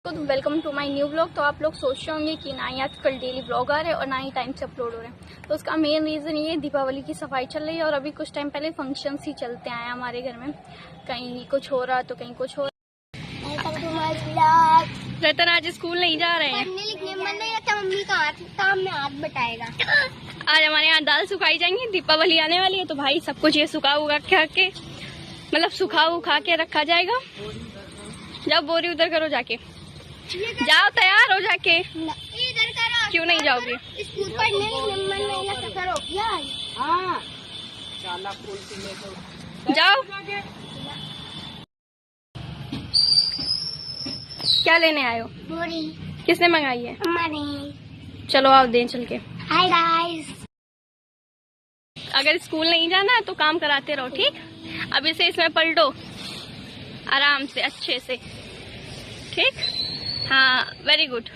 तो welcome to my new blog. तो आप लोग सोच रहे होंगे कि ना ही आजकल डेली ब्लॉग आ रहे हैं और ना ही टाइम से अपलोड हो रहे हैं। तो उसका मेन रीज़न ये दीपावली की सफाई चल रही है और अभी कुछ टाइम पहले फंक्शंस ही चलते आए हमारे घर में। कहीं कुछ हो रहा तो कहीं कुछ हो रहा। रतन आज स्कूल नहीं जा रहे हैं। पढ़ने लिखने में मन नहीं लगता, मम्मी का काम में हाथ बटाएगा। आज हमारे यहाँ दाल सुखाई जाएंगी, दीपावली आने वाली है तो भाई सब कुछ ये सुखा उगा के मतलब सुखा उखा के रखा जाएगा। जाओ बोरी उधर करो जाके, जाओ तैयार हो जाके। इधर करो। क्यों नहीं जाओगे? स्कूल पढ़ने लिखने में मन नहीं लगता, करो यार। हाँ जाओ। क्या लेने आए हो? बोरी किसने मंगाई है? हमारी। चलो आओ दें चल के। Hi guys. अगर स्कूल नहीं जाना है तो काम कराते रहो, ठीक? अभी से इसमें पलटो आराम से अच्छे से, ठीक? हाँ वेरी गुड।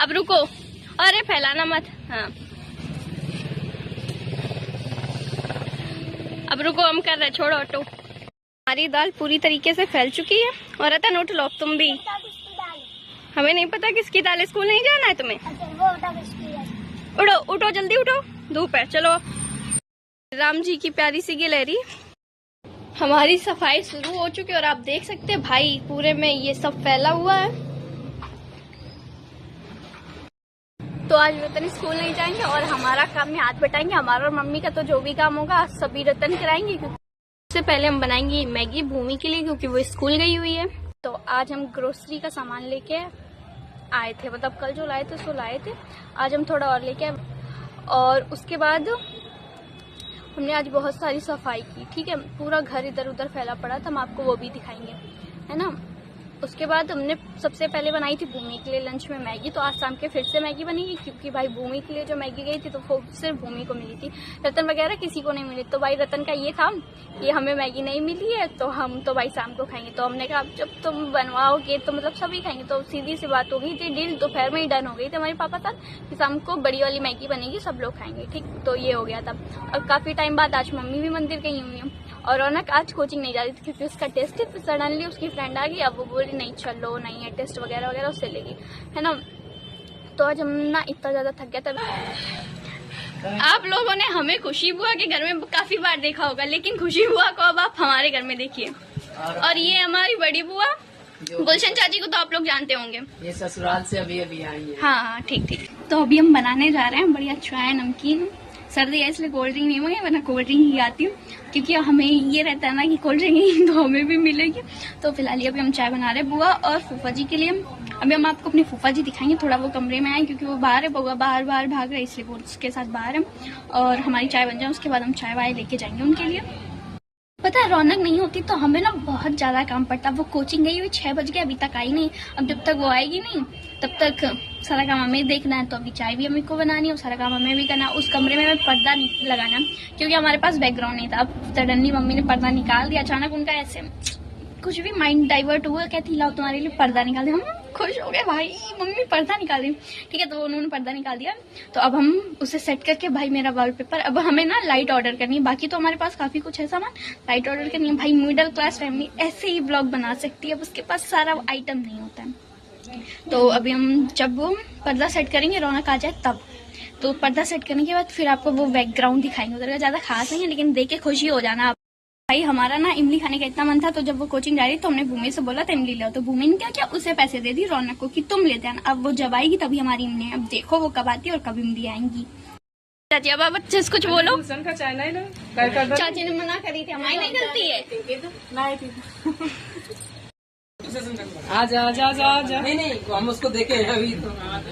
अब रुको, अरे फैलाना मत। हाँ अब रुको, हम कर रहे, छोड़ो ऑटो। हमारी दाल पूरी तरीके से फैल चुकी है और रतन उठ लो तुम भी। हमें नहीं पता किसकी दाल, स्कूल नहीं जाना है तुम्हें? उठो उठो जल्दी उठो, धूप है। चलो राम जी की प्यारी सी गिलहरी। हमारी सफाई शुरू हो चुकी है और आप देख सकते हैं भाई पूरे में ये सब फैला हुआ है। तो आज रतन स्कूल नहीं जाएंगे और हमारा काम में हाथ बटाएंगे। हमारा और मम्मी का तो जो भी काम होगा सभी रतन कराएंगे। सबसे पहले हम बनाएंगे मैगी भूमि के लिए क्योंकि वो स्कूल गई हुई है। तो आज हम ग्रोसरी का सामान लेके आए थे, मतलब कल जो लाए थे सो लाए थे, आज हम थोड़ा और लेके आए। और उसके बाद हमने आज बहुत सारी सफाई की, ठीक है? पूरा घर इधर उधर फैला पड़ा था, हम आपको वो भी दिखाएंगे, है ना? उसके बाद हमने सबसे पहले बनाई थी भूमि के लिए लंच में मैगी। तो आज शाम के फिर से मैगी बनेगी क्योंकि भाई भूमि के लिए जो मैगी गई थी तो वो सिर्फ भूमि को मिली थी, रतन वगैरह किसी को नहीं मिली। तो भाई रतन का ये था कि हमें मैगी नहीं मिली है तो हम तो भाई शाम को खाएंगे। तो हमने कहा जब तुम बनवाओगे तो मतलब सभी खाएंगे। तो सीधी सी बात हो गई थी, डील दोपहर में ही डन हो गई थी हमारे पापा साथ कि शाम को बड़ी वाली मैगी बनेगी, सब लोग खाएंगे, ठीक? तो ये हो गया था। और काफी टाइम बाद आज मम्मी भी मंदिर गई हुई है और रौनक आज कोचिंग नहीं जा रही थी क्योंकि उसका टेस्ट है। फिर सडनली उसकी फ्रेंड आ गई, अब वो बोली नहीं चलो नहीं है टेस्ट वगैरह वगैरह उससे लेगी, है ना? तो आज हम ना इतना ज्यादा थक गया था। आप लोगों ने हमें खुशी बुआ के घर में काफी बार देखा होगा, लेकिन खुशी बुआ को अब आप हमारे घर में देखिए। और ये हमारी बड़ी बुआ गुलशन चाची को तो आप लोग जानते होंगे, ये ससुराल से अभी अभी आई है। हाँ ठीक ठीक। तो अभी हम बनाने जा रहे हैं बढ़िया चाय नमकीन। सर्दी है इसलिए कोल्ड ड्रिंक नहीं मंगाई, वरना कोल्ड ड्रिंक ही आती हूँ क्योंकि हमें ये रहता है ना कि कोल्ड ड्रिंक ही तो हमें भी मिलेगी। तो फिलहाल अभी हम चाय बना रहे हैं बुआ और फूफा जी के लिए। अभी हम आपको अपने फूफा जी दिखाएंगे, थोड़ा वो कमरे में आए क्योंकि वो बाहर है, बुआ बाहर बाहर भाग रहे इसलिए वो उसके साथ बाहर है। और हमारी चाय बन जाए उसके बाद हम चाय वाय लेके जाएंगे उनके लिए। पता है रौनक नहीं होती तो हमें ना बहुत ज्यादा काम पड़ता। वो कोचिंग गई हुई 6 बज गए, अभी तक आई नहीं। अब जब तक वो आएगी नहीं तब तक सारा काम हमें देखना है। तो अभी चाय भी हमें को बनानी है और सारा काम हमें भी करना है। उस कमरे में हमें पर्दा नहीं लगाना क्योंकि हमारे पास बैकग्राउंड नहीं था। अब सडनली मम्मी ने पर्दा निकाल दिया अचानक, उनका ऐसे कुछ भी माइंड डाइवर्ट हुआ, कहती लाओ तुम्हारे लिए पर्दा निकाल दिया। हम खुश हो गए भाई मम्मी पर्दा निकाल दी, ठीक है? तो उन्होंने पर्दा निकाल दिया। तो अब हम उसे सेट करके भाई मेरा वॉलपेपर, अब हमें ना लाइट ऑर्डर करनी है। बाकी तो हमारे पास काफी कुछ है सामान, लाइट ऑर्डर करनी है। भाई मिडिल क्लास फैमिली ऐसे ही ब्लॉग बना सकती है, अब उसके पास सारा आइटम नहीं होता है। तो अभी हम जब वो पर्दा सेट करेंगे रौनक आ जाए तब, तो पर्दा सेट करने के बाद फिर आपको वो बैकग्राउंड दिखाएंगे। उधर का ज्यादा खास नहीं है लेकिन देख के खुशी हो जाना। भाई हमारा ना इमली खाने का इतना मन था तो जब वो कोचिंग जा रही तो हमने भूमि से बोला था इमली लो, तो भूमि ने क्या किया उसे पैसे दे दी रौनक को कि तुम लेते आना। अब वो जब आएगी तभी हमारी इमली, अब देखो वो कब आती है और कब इमली आएंगी। चाची अब आप अच्छे से कुछ बोलो। चाची ने मना करी थी, हमारी नहीं गलती है। आजा आजा आजा आजा। नहीं हम उसको देखे अभी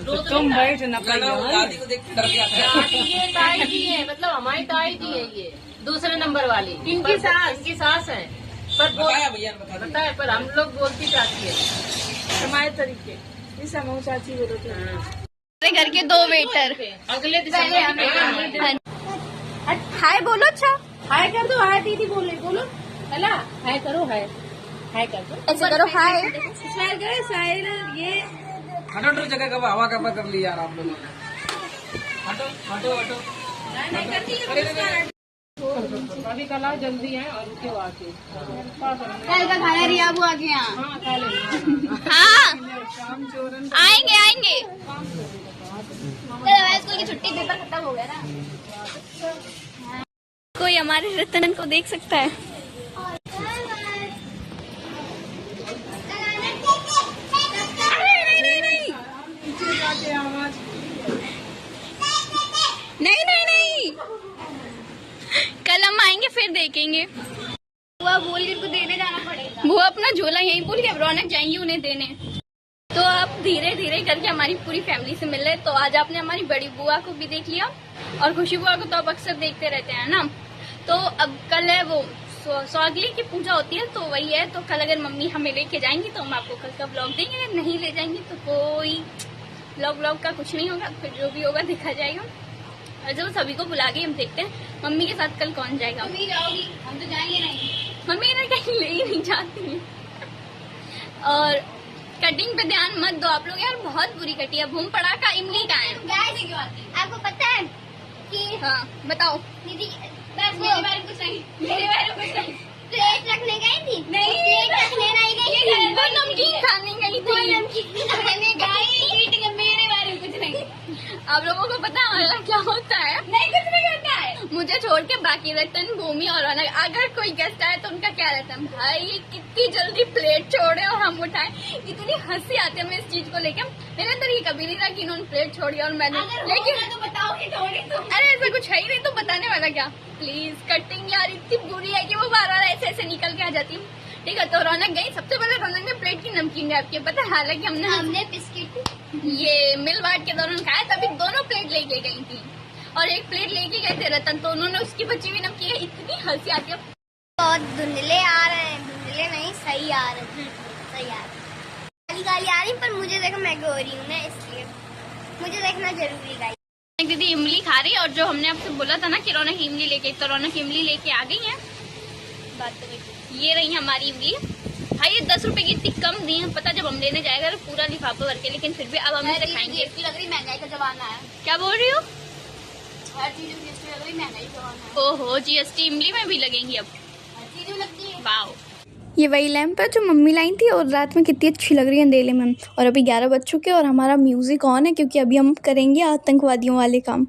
तो तुम बैठ ना दादी को देख कर ये ताई जी है, मतलब हमारी ताई जी है, ये दूसरे नंबर वाली इनकी सास है। पर बताया पर हम लोग बोलती चाची है हमारे तरीके। इस समूह चाची बोलते हैं। घर के 2 वेटर अगले दिसंबर हाय बोलो। अच्छा हाय कर दो, हाय दीदी बोलो हेला, हाय करो, हाय कर दो, ऐसे करो हाय। स्माइल करो, स्माइल। ये हटो जगह कब हवा कब कर ली यार आप लोगों ने। हटो नहीं करती अभी कल आओ जल्दी है और उसके बाद कल का खाया रिया बुआ के यहाँ। हाँ खा लेंगे। हाँ आएंगे आएंगे। स्कूल की छुट्टी, पेपर खत्म हो गया ना। कोई हमारे रतन को देख सकता है। नहीं नहीं नहीं, कल हम आएंगे फिर देखेंगे। बुआ बोल के उनको देने जाना पड़ेगा। वो अपना झोला यहीं भूल के रौनक जाएंगी उन्हें देने। तो अब धीरे धीरे करके हमारी पूरी फैमिली से मिल रहे। तो आज आपने हमारी बड़ी बुआ को भी देख लिया और खुशी बुआ को तो आप अक्सर देखते रहते हैं ना। तो अब कल है वो सौगली की पूजा होती है, तो वही है। तो कल अगर मम्मी हमें लेके जाएंगी तो हम आपको कल का ब्लॉग देंगे, अगर नहीं ले जाएंगी तो कोई ब्लॉग का कुछ नहीं होगा, फिर जो भी होगा देखा जाएगा। और जब सभी को बुला के हम देखते हैं मम्मी के साथ कल कौन जाएगा। मम्मी जाओगी, हम तो जाएंगे नहीं। मम्मी ना कहीं ले ही नहीं जाती है। और कटिंग पे ध्यान मत दो आप लोग यार, बहुत बुरी कटी है। भूम पड़ा का इमली का है। आपको पता है कि हाँ बताओ दीदी बस मेरे बारे में कुछ नहीं, मेरे बारे में कुछ नहीं। प्लेट रखने गई थी। नहीं, प्लेट रखने नहीं गई थी। वो नमकीन खाने गई थी। खाने गई। मेरे बारे में कुछ नहीं। आप लोगों को पता है हमारा क्या होता है? नहीं कुछ नहीं होता है। मुझे छोड़ के बाकी रतन, भूमि और रौनक, अगर कोई गेस्ट आए तो उनका क्या रहता है, भाई ये कितनी जल्दी प्लेट छोड़े और हम उठाए। इतनी हंसी आती है हमें इस चीज को लेकर। मेरे अंदर ये कभी नहीं था कि इन्होंने प्लेट छोड़ी और मैंने, लेकिन तो बताओ कि छोड़ी तो। अरे ऐसा कुछ है ही नहीं तो बताने वाला क्या। प्लीज कटिंग यार इतनी बुरी है कि वो बार बार ऐसे ऐसे निकल के आ जाती है। ठीक है, तो रौनक गई। सबसे पहले रौनक ने प्लेट की नमकीन रैप किया, पता है। हालांकि हमने बिस्किट ये मिल बांट के दौरान खाया, तभी दोनों प्लेट लेके गई थी और एक प्लेट लेके गए थे रतन, तो उन्होंने उसकी बची हुई नमकीन। इतनी हंसी आती है। बहुत धुंधले आ रहे हैं, धुंधले नहीं सही आ रहे हैं, सही आ रहे हैं। गाली आ रही, पर मुझे देखो मैं गो रही हूँ ना, इसलिए मुझे देखना जरूरी गाइस। दीदी इमली खा रही है, और जो हमने आपसे बोला था ना कि रौनक इमली लेके, तो रौनक इमली लेके आ गई है। बात तो ये रही हमारी इमली। भाई ये 10 रुपए की इतनी कम दी है, पता जब हम लेने जाएगा तो पूरा लिफाफा भर के, लेकिन फिर भी अब हमें दिखाएंगे। लग रही महंगाई का जमाना है। क्या बोल रही हो? हर चीज जीएसटी लग रही, महंगाई का जमाना है। ओहो, जीएसटी इमली में भी लगेंगी अब, हर चीज में लगती है। वाओ, ये वही लैंप है जो मम्मी लाई थी और रात में कितनी अच्छी लग रही है अंधेरे में। और अभी 11 बज चुके और हमारा म्यूजिक ऑन है, क्योंकि अभी हम करेंगे आतंकवादियों वाले काम।